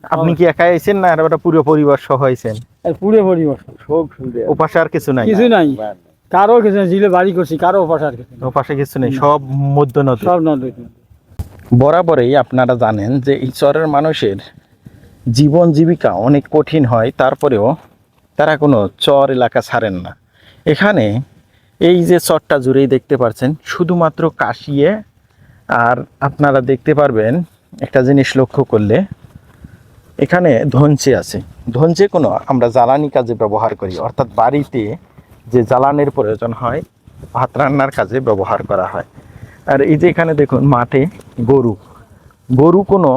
আপনি কি একাই আইছেন না আর পুরো পরিবার সহ আইছেন? পুরো পরিবার সব শুনবে ওপাশে আর কিছু নাই? কিছু নাই, কারো কিছু নাই, জিলে বাড়ি করছি, কারো ওপাশে আর কিছু নাই। ওপাশে কিছু নেই, সব মধ্য নদী। সব নদী। বরাবরই আপনারা জানেন যে এই চরের মানুষের জীবন জীবিকা অনেক কঠিন হয়, তারপরেও তারা কোনো চর এলাকা ছাড়েন না। এখানে এই যে চরটা জুড়েই দেখতে পাচ্ছেন শুধুমাত্র কাশিয়ে, আর আপনারা দেখতে পারবেন একটা জিনিস লক্ষ্য করলে এখানে ধনচে আছে। ধনচে কোনো আমরা জ্বালানি কাজে ব্যবহার করি, অর্থাৎ বাড়িতে যে জ্বালানির প্রয়োজন হয় ভাত রান্নার কাজে ব্যবহার করা হয়। আর এই যে এখানে দেখুন মাঠে গরু, গরু কোনো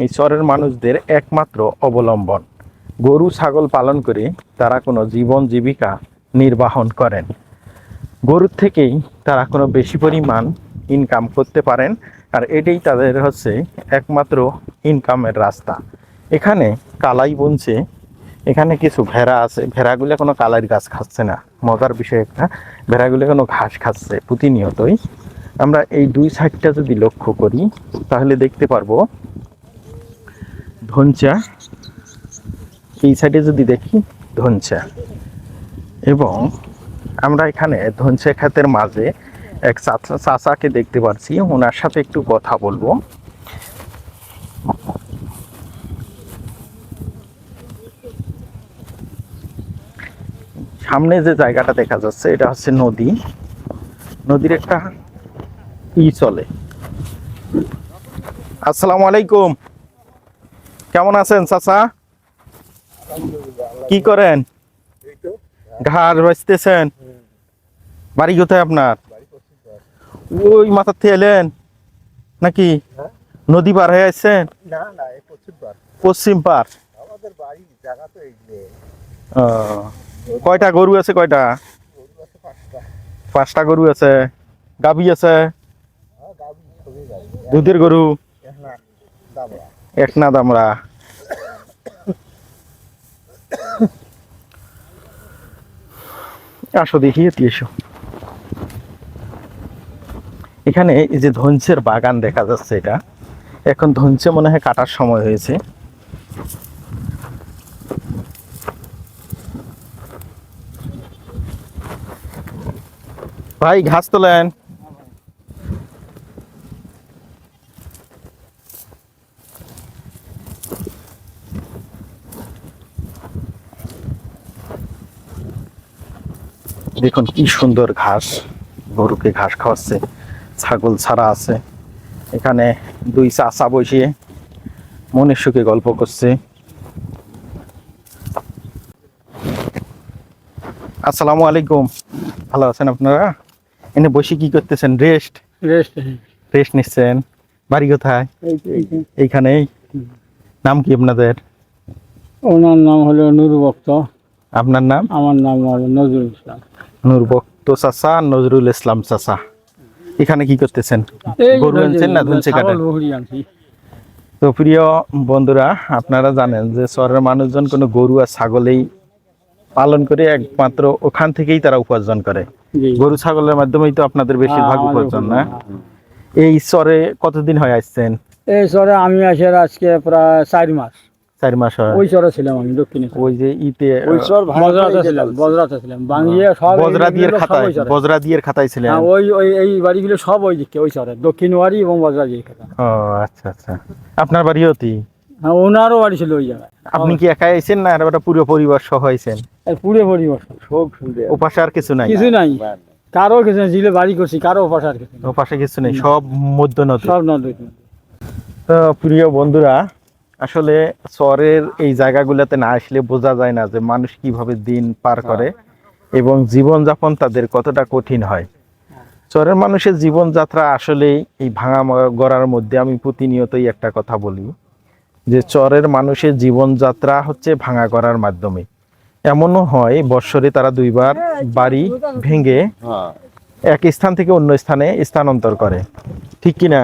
এই চরের মানুষদের একমাত্র অবলম্বন। গরু ছাগল পালন করে তারা কোনো জীবন জীবিকা নির্বাহন করেন। গরুর থেকেই তারা কোনো বেশি পরিমাণ ইনকাম করতে পারেন, আর এটাই তাদের হচ্ছে একমাত্র ইনকামের রাস্তা। এখানে কালাই বুনছে, এখানে কিছু ভেড়া আছে, ভেড়াগুলো কোনো কালাইয়ের গাছ খাচ্ছে না, মজার বিষয় একটা, ভেড়াগুলো কোনো ঘাস খাচ্ছে প্রতিনিয়তই। আমরা এই দুই সাইডটা যদি লক্ষ্য করি তাহলে দেখতে পারবো ধনচা, এই সাইডে যদি দেখি ধনচা, এবং আমরা এখানে ধনচা ক্ষেতের মাঝে এক চাচাকে দেখতে পাচ্ছি, ওনার সাথে একটু কথা বলবো। সামনে যে জায়গাটা দেখা যাচ্ছে এটা হচ্ছে নদী, নদীর একটা চলে। আসসালামু আলাইকুম, কেমন আছেন চাচা? কি করেন? ঘাস বাঁচতেছেন? বাড়ি কোথায় আপনার? ওই মাথার থেকে এলেন নাকি নদী পার হয়ে আসছেন? না না, পশ্চিম পার। আমাদের বাড়ি জায়গা তো এই যে। কয়টা গরু আছে? কয়টা? পাঁচটা গরু আছে। গাভী আছে? দুধের গরু? এক না দামড়া। আসো দেখি, এসো। এখানে এই যে ধনচের বাগান দেখা যাচ্ছে, এটা এখন ধনচে মনে হয় কাটার সময় হয়েছে। ভাই ঘাস তোলেন। দেখুন কি সুন্দর ঘাস, গরুকে ঘাস খাওয়াচ্ছে, ছাগল ছাড়া আছে। এখানে দুই চাচা বসিয়ে মনের সুখে গল্প করছে। আসসালামু আলাইকুম, ভালো আছেন আপনারা? এনে বসে কি করতেছেন? রেস্ট রেস্ট রেস্ট নিচ্ছেন? বাড়ি কোথায়? এইখানেই। নাম কি আপনাদের? ওনার নাম হলো নুরু ভক্ত। আপনার নাম? আমার নাম হলো নজরুল ইসলাম। নূর ভক্ত চাচা, নজরুল ইসলাম চাচা। এখানে কি করতেছেন? গরু আনছেন না ধনচে কাটেন? তো প্রিয় বন্ধুরা, আপনারা জানেন যে শহরের মানুষজন কোনো গরু আর ছাগলেই পালন করে, একমাত্র ওখান থেকেই তারা উপার্জন করে। গরু ছাগলের মাধ্যমেই তো আপনাদের বেশিরভাগ উপার্জন, না? এই চরে কতদিন হয় আসছেন? এই চরে আমি আসি আজকে প্রায় 4 মাস। 4 মাস হয়। ওই চরে ছিলাম আমি, দক্ষিণে। ওই যে ইতে বজরাতে ছিলাম বাঙিয়ে সব বজরাদিয়ের খাতায় ছিলেন? ওই ওই এই বাড়িগুলো সব ওই দিকে, ওই চরে দক্ষিণ ওয়ারি এবং বজরাদির খাতা। ও আচ্ছা আচ্ছা, আপনার বাড়িও তি? হ্যাঁ, ওনারও বাড়ি ছিল ওই জায়গায়। আপনি কি একাই আইছেন না আর পুরো পরিবার সহ আইছেন? পুরো পরিবার। সব শুনবে ওপাশে আর কিছু নাই? কিছু নাই, কারো কিছু নাই, জিলে বাড়ি করছি, কারো ওপাশে আর কিছু নাই। ওপাশে কিছু নেই, সব মধ্য নদী। সব নদী। তো প্রিয় বন্ধুরা, আসলে শহরের এই জায়গাগুলোতে না আসলে বোঝা যায় না যে মানুষ কিভাবে দিন পার করে এবং জীবনযাপন তাদের কতটা কঠিন হয়। চরের মানুষের জীবনযাত্রা আসলেই এই ভাঙা গড়ার মধ্যে, আমি প্রতিনিয়তই একটা কথা বলি যে চরের মানুষের জীবনযাত্রা হচ্ছে ভাঙা গড়ার মাধ্যমে। এমনও হয় বৎসরে তারা 2 বার বাড়ি ভেঙে এক স্থান থেকে অন্য স্থানে স্থানান্তর করে, ঠিক কিনা?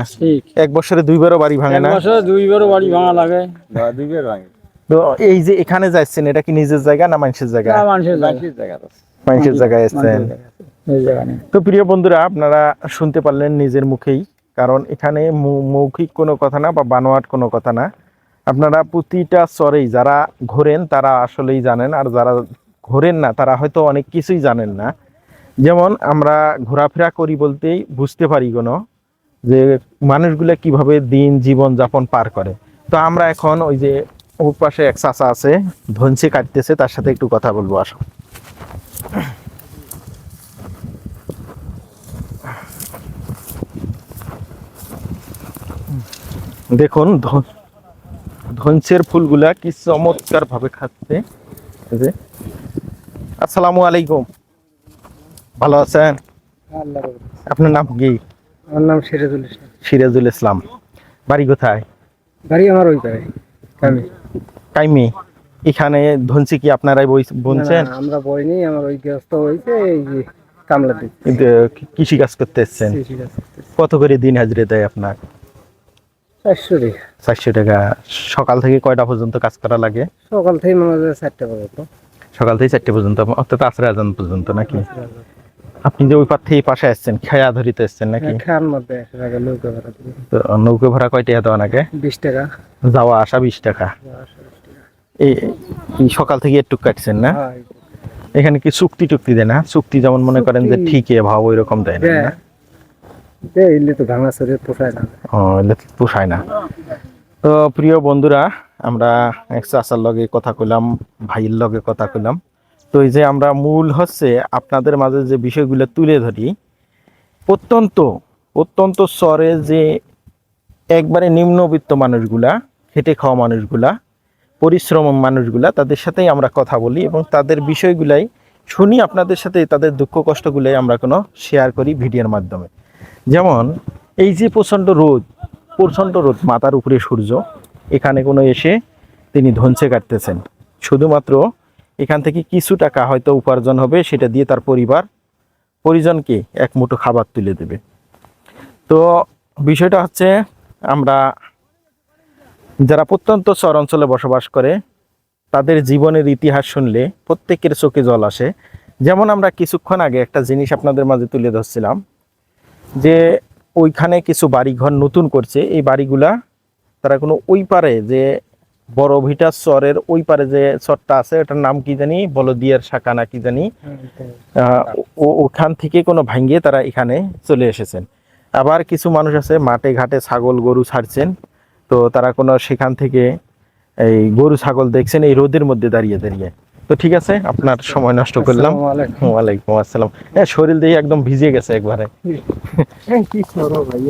এক বছরে 2 বারও বাড়ি ভাঙে না? 2 বারও বাড়ি ভাঙা লাগে। তো এই যে এখানে যাচ্ছেন, এটা কি নিজের জায়গা না মানুষের জায়গা? মানুষের জায়গায় এসছেন। তো প্রিয় বন্ধুরা, আপনারা শুনতে পারলেন নিজের মুখেই, কারণ এখানে মৌখিক কোনো কথা না বা বানোয়াট কোনো কথা না, আপনারা প্রতিটা চরেই যারা ঘোরেন তারা আসলেই জানেন, আর যারা ঘোরেন না তারা হয়তো অনেক কিছুই জানেন না। যেমন আমরা ঘোরাফেরা করি বলতেই বুঝতে পারি কোনো যে মানুষগুলা কিভাবে দিন জীবন যাপন পার করে। তো আমরা এখন ওই যে ওর পাশে এক চাচা আছে ধনসি কাটতেছে, তার সাথে একটু কথা বলবো, আসো। দেখুন ধনসের ফুলগুলা কি চমৎকার ভাবে খাচ্ছে। এই যে, আসসালামু আলাইকুম, ভালো আছেন? আপনার নাম কি? আমার নাম সিরাজুল ইসলাম। সিরাজুল ইসলাম। বাড়ি কোথায়? বাড়ি আমার ওই পারে কামি। কাইমি। এখানে ধনসি কি আপনারাই বুনছেন? আমরা বইনি, আমার ওই গৃহস্থ হয়েছে এই যে কামলা দিক কৃষি কাজ করতে এসছেন? কত করে দিন হাজিরে দেয় আপনার? 400 টাকা। 400 টাকা। সকাল থেকে কয়টা পর্যন্ত কাজ করা লাগে? সকাল থেকে মনে হয় 4টা পর্যন্ত। সকাল থেকে 4টে পর্যন্ত, অর্থাৎ আসরে আজান পর্যন্ত নাকি? আপনি যে ওই পার থেকে পাশে আসছেন খেয়া ধরিতে এসছেন নাকি? খান মধ্যে 100 টাকা নৌকা ভাড়া দিবে। তো নৌকা ভাড়া কয় টাকা দেওয়া লাগে? 20 টাকা। যাওয়া আসা 20 টাকা। এই সকাল থেকে একটু কাটছেন না? হ্যাঁ, এখানে কি চুক্তি টুক্তি দেয় না? চুক্তি যেমন মনে করেন যে ঠিকই ভাব ওই রকম দেয় না? এলে তো ভাঙা চরে পোষায় না। ও, এলে তো পোষায় না। তো প্রিয় বন্ধুরা, আমরা এক চাচার লগে কথা কইলাম, ভাইয়ের লগে কথা কইলাম। তো এই যে আমরা মূল হচ্ছে আপনাদের মাঝে যে বিষয়গুলো তুলে ধরি, অত্যন্ত অত্যন্ত স্তরে যে একবারে নিম্নবিত্ত মানুষগুলা, খেটে খাওয়া মানুষগুলা, পরিশ্রম মানুষগুলা, তাদের সাথেই আমরা কথা বলি এবং তাদের বিষয়গুলাই শুনি, আপনাদের সাথে তাদের দুঃখ কষ্টগুলাই আমরা কোনো শেয়ার করি ভিডিওর মাধ্যমে। যেমন এই যে প্রচণ্ড রোদ, মাথার উপরে সূর্য, এখানে কোনো এসে তিনি ধনসে কাটতেছেন, শুধুমাত্র এখান থেকে কিছু টাকা হয়তো উপার্জন হবে, সেটা দিয়ে তার পরিজনকে এক মুঠো খাবার তুলে দেবে। তো বিষয়টা হচ্ছে, আমরা যারা প্রত্যন্ত চর অঞ্চলে বসবাস করে তাদের জীবনের ইতিহাস শুনলে প্রত্যেকের চোখে জল আসে। যেমন আমরা কিছুক্ষণ আগে একটা জিনিস আপনাদের মাঝে তুলে ধরছিলাম যে ওইখানে কিছু বাড়িঘর নতুন করছে, এই বাড়িগুলা তারা কোনো ওই পারে যে বড় ভিটা চরের ওই পারে যে চরটা আছে, ওটার নাম কি জানি, বলদিয়ার শাখা না কি জানি, ওখান থেকে কোনো ভাঙ্গিয়ে তারা এখানে চলে এসেছেন। আবার কিছু মানুষ আছে মাঠে ঘাটে ছাগল গরু ছাড়ছেন, তো তারা কোনো সেখান থেকে এই গরু ছাগল দেখছেন এই রোদের মধ্যে দাঁড়িয়ে। তো ঠিক আছে, আপনার সময় নষ্ট করলাম। ওয়ালাইকুম আসসালাম। হ্যাঁ, শরীর দিয়ে একদম ভিজে গেছে একবারে। কি করো ভাই।